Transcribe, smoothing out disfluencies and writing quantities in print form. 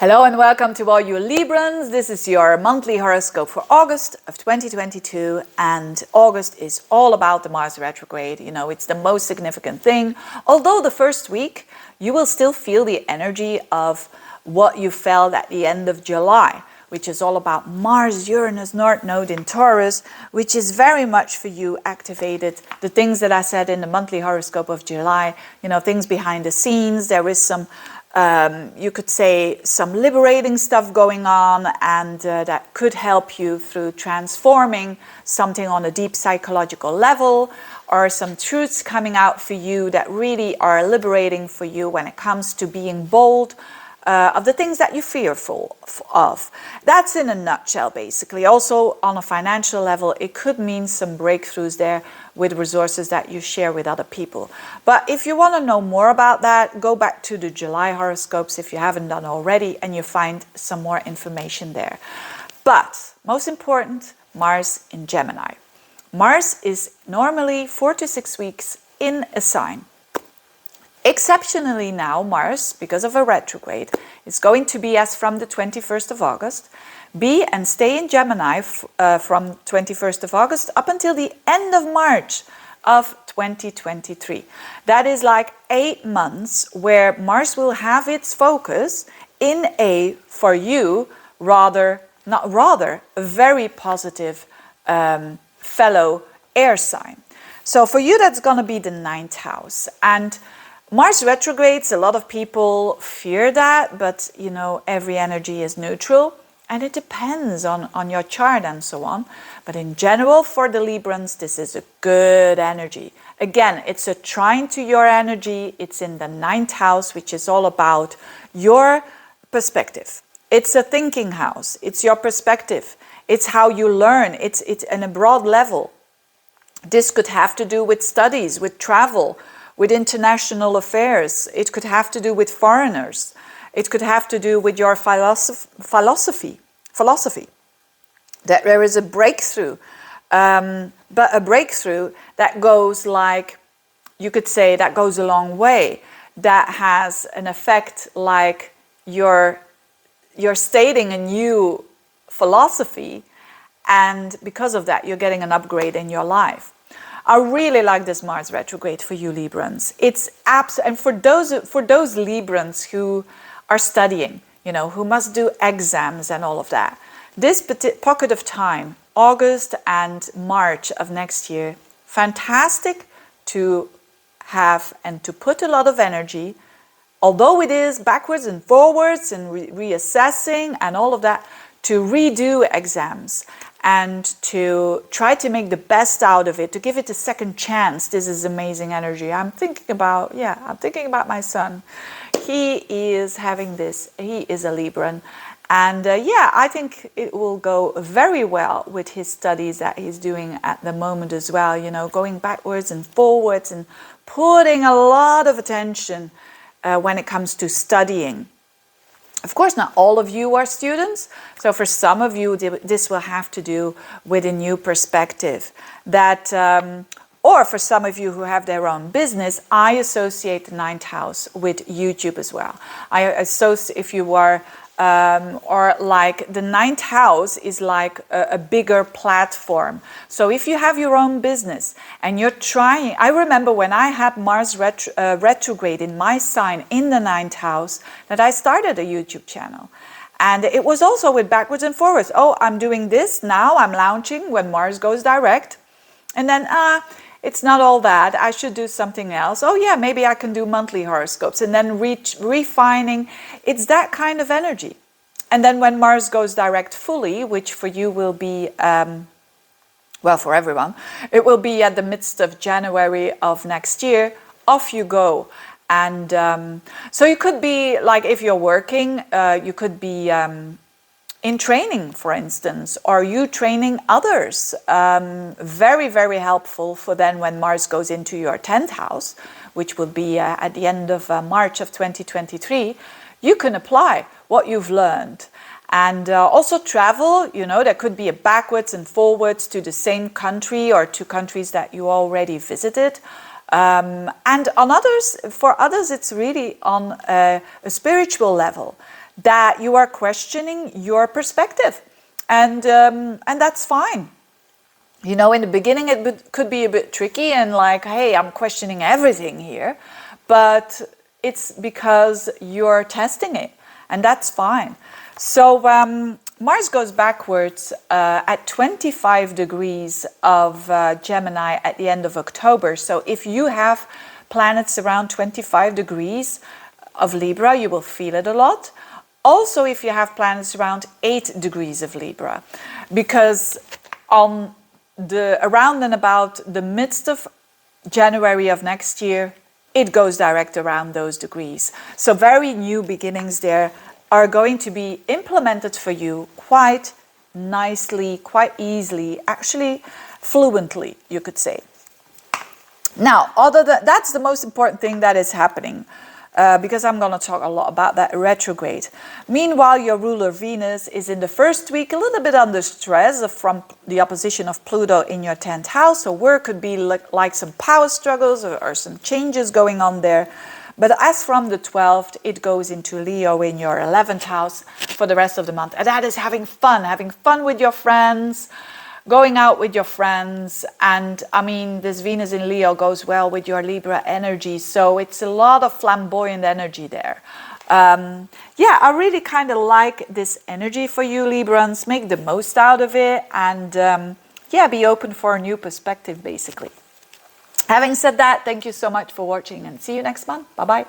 Hello and welcome to all you Librans. This is your monthly horoscope for August of 2022, and August is all about the Mars retrograde. You know, it's the most significant thing. Although the first week you will still feel the energy of what you felt at the end of July, which is all about Mars-Uranus North Node in Taurus, which is very much for you activated. The things that I said in the monthly horoscope of July, you know, things behind the scenes. There is some you could say some liberating stuff going on, and that could help you through transforming something on a deep psychological level, or some truths coming out for you that really are liberating for you when it comes to being bold of the things that you're fearful of. That's in a nutshell, basically. Also, on a financial level, it could mean some breakthroughs there with resources that you share with other people. But if you want to know more about that, go back to the July horoscopes if you haven't done already, and you find some more information there. But most important, Mars in Gemini. Mars is normally 4 to 6 weeks in a sign. Exceptionally now, Mars, because of a retrograde, is going to be, as from the 21st of August, be and stay in Gemini from 21st of August up until the end of March of 2023. That is like 8 months where Mars will have its focus in a, for you, a very positive fellow air sign. So for you, that's going to be the 9th house. And Mars retrogrades, a lot of people fear that, but you know, every energy is neutral and it depends on your chart and so on. But in general, for the Librans, this is a good energy. Again, it's a trine to your energy. It's in the 9th house, which is all about your perspective. It's a thinking house. It's your perspective. It's how you learn. It's in a broad level. This could have to do with studies, with travel, with international affairs. It could have to do with foreigners. It could have to do with your philosophy. That there is a breakthrough, but a breakthrough that goes, like, you could say, that goes a long way. That has an effect like you're stating a new philosophy, and because of that, you're getting an upgrade in your life. I really like this Mars retrograde for you Librans. It's and for those Librans who are studying, you know, who must do exams and all of that. This pocket of time, August and March of next year, fantastic to have and to put a lot of energy, although it is backwards and forwards and reassessing and all of that, to redo exams and to try to make the best out of it, to give it a second chance. This is amazing energy. I'm thinking about my son. He is having this. He is a Libran. And I think it will go very well with his studies that he's doing at the moment as well. You know, going backwards and forwards and putting a lot of attention when it comes to studying. Of course, not all of you are students. So for some of you, this will have to do with a new perspective. That, or for some of you who have their own business, I associate the 9th house with YouTube as well. I associate, if you are, or like the 9th house is like a bigger platform. So if you have your own business and you're trying, I remember when I had Mars retrograde in my sign in the 9th house, that I started a YouTube channel. And it was also with backwards and forwards. Oh, I'm doing this now, I'm launching when Mars goes direct. And then, it's not all that, I should do something else. Oh yeah, maybe I can do monthly horoscopes, and then refining. It's that kind of energy. And then when Mars goes direct fully, which for you will be, well, for everyone, it will be at the midst of January of next year, off you go. And so you could be, like, if you're working, you could be in training, for instance, or you training others. Very, very helpful for then when Mars goes into your 10th house, which will be at the end of March of 2023. You can apply what you've learned. And also travel, you know, there could be a backwards and forwards to the same country or to countries that you already visited. And on others, for others, it's really on a spiritual level, that you are questioning your perspective, and that's fine. You know, in the beginning could be a bit tricky and like, hey, I'm questioning everything here, but it's because you're testing it, and that's fine. So Mars goes backwards at 25 degrees of Gemini at the end of October. So if you have planets around 25 degrees of Libra, you will feel it a lot. Also, if you have planets around 8 degrees of Libra, because on around and about the midst of January of next year, it goes direct around those degrees. So very new beginnings there are going to be implemented for you quite nicely, quite easily, actually fluently, you could say. Now, that's the most important thing that is happening, because I'm going to talk a lot about that retrograde. Meanwhile, your ruler Venus is in the first week a little bit under stress from the opposition of Pluto in your 10th house. So work could be like some power struggles or some changes going on there. But as from the 12th, it goes into Leo in your 11th house for the rest of the month. And that is having fun with your friends, going out with your friends. And I mean, this Venus in Leo goes well with your Libra energy. So it's a lot of flamboyant energy there. Yeah, I really kind of like this energy for you, Librans. Make the most out of it. And yeah, be open for a new perspective, basically. Having said that, thank you so much for watching and see you next month. Bye-bye.